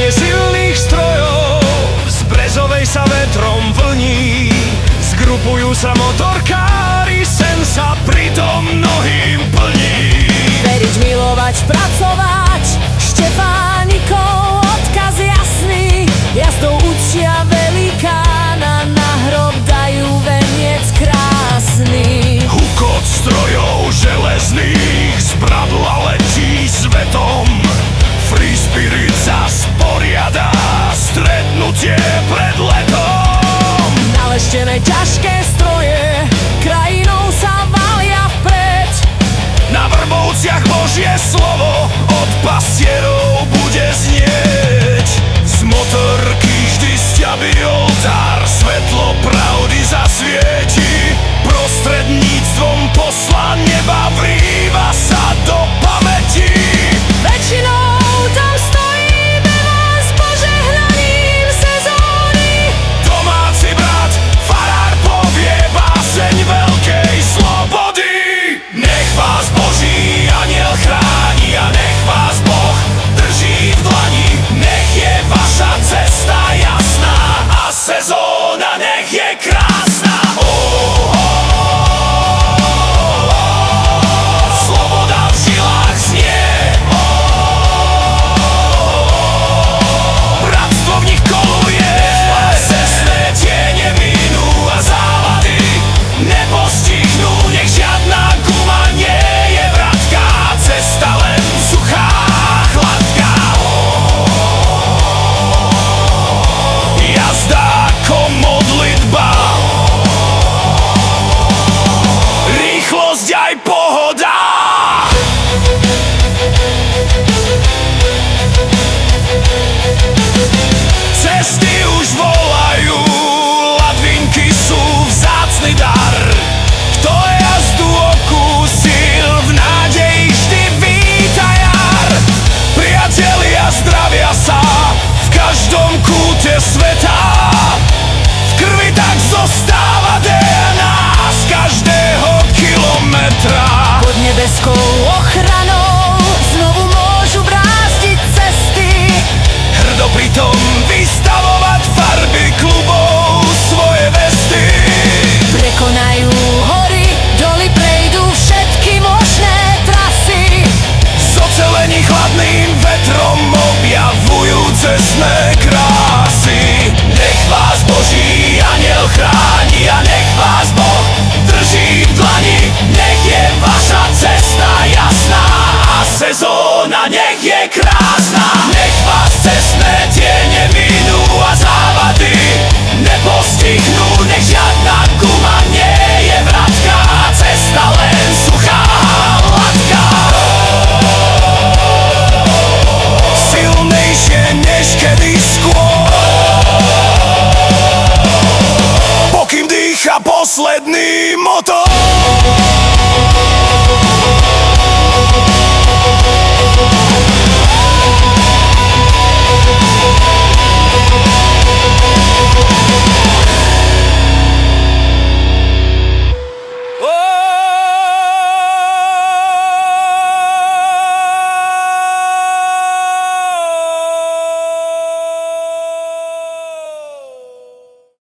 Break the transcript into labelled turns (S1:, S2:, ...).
S1: Silných strojov z Brezovej sa vetrom vlní. Zgrupujú sa motorkári, sen sa pritom mnohým plní.
S2: Veriť, milovať, pracovať, Štefánikov odkaz jasný. Jazdou učia velikána, na hrob dajú veniec krásny.
S1: Hukot strojov železných z bradla letí svetom. Free Spirit zas poriada stretnutie pred letom.
S2: Naleštené ťažké stroje krajinou sa valia vpred.
S1: Na Vrbovciach Božie slovo od pastierov bude znieť. Z motorky vždy sťaby oltár, svetlo pravdy zasvieti. Prostredníctvom posla neba vrýva sa do pamäti.
S2: Väčšinou tam stojíme len s požehnaním sezóny.
S1: Domáci brat, farár povie báseň veľkej slobody. Nech vás Boží anjel chráni a nech vás Boh drží v dlani. Nech je vaša cesta jasná a sezóna nech je krásna. Sloboda v žilách znie. Bratstvo v nich koluje. Cestné tiene minú a závady nepostihnú. Nech žiadna guma nie je vratká, cesta len suchá, hladká. Jazda ako modlitba, rýchlosť aj pohoda. Cesty už volajú, ladvinky sú vzácny dar. Kto jazdu okúsil, v nádeji vždy víta jar. Priatelia zdravia sa v každom kúte sveta. V krvi tak zostáva DNA z každého kilometra.
S2: Pod nebeskou ochranou znovu môžu brázdiť cesty.
S1: Hrdo pritom vystavovať farby klubov svoje vesty.
S2: Prekonajú hory, doly, prejdú všetky možné trasy.
S1: Z ocelení chladným vetrom objavujú cestné krásy. Nech vás Boží anjel chráni a nech vás Boh drží v dlani. Nech je vaša cesta jasná a sezóna nech je krásna. Nech vás cestné tiene minú a závady nepostihnú. Nech žiadna guma nie je vratká, cesta len suchá, hladká. Silnejšie než kedy skôr, pokým dýcha posledný motor.